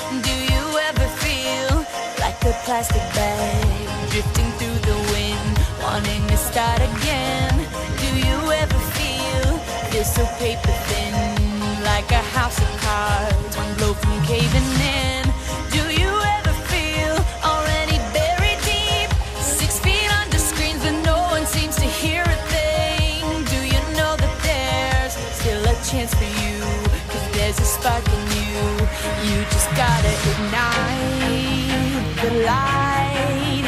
Do you ever feel like a plastic bag drifting through the wind, wanting to start again? Do you ever feel so paper thin, like a house of cards, one blow from caving in? Do you ever feel already buried deep, 6 feet under screens but no one seems to hear a thing? Do you know that there's still a chance for you, 'cause there's a spark in you? You just gotta ignite the light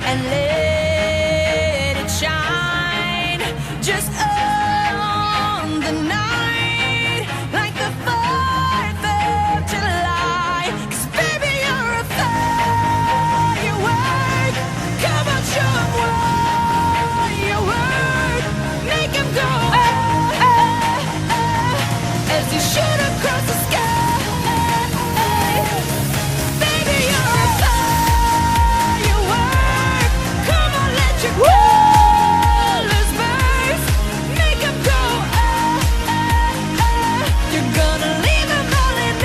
and let it shine. Just on the night, like the 4th of July. 'Cause baby, you're a firework. Come on, show 'em what you work. Make 'em go as you shoot across the sky. Baby, you're a firework. Come on, let your colors burst. Make 'em go You're gonna leave 'em all in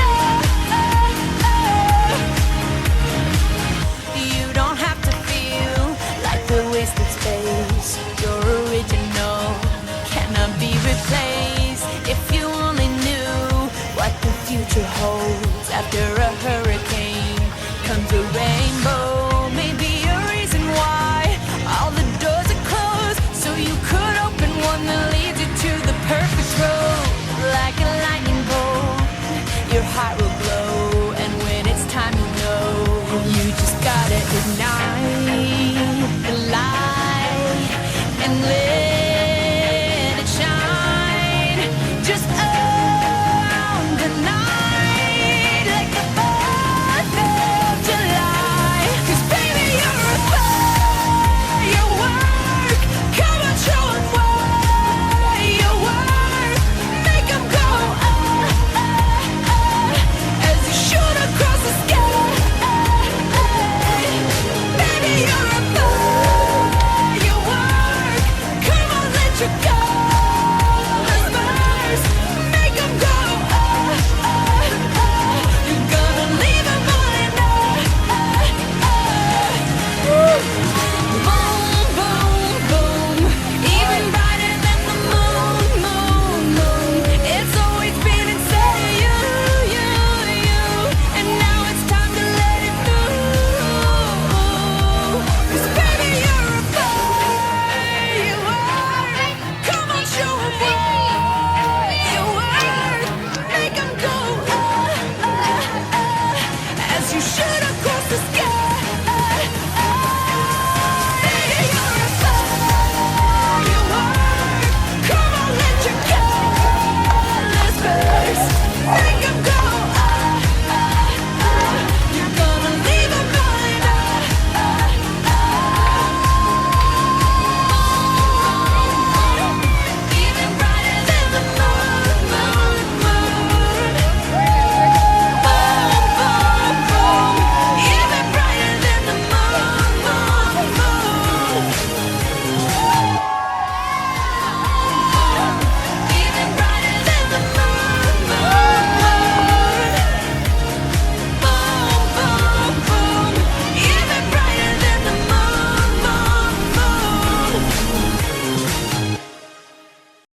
You don't have to feel like the wasted space. Your original cannot be replaced. If you only knew what the future holds, after a hurricane comes a rainbow. Maybe a reason why all the doors are closed, so you could open one that leads you to the perfect road. Like a lightning bolt, your heart will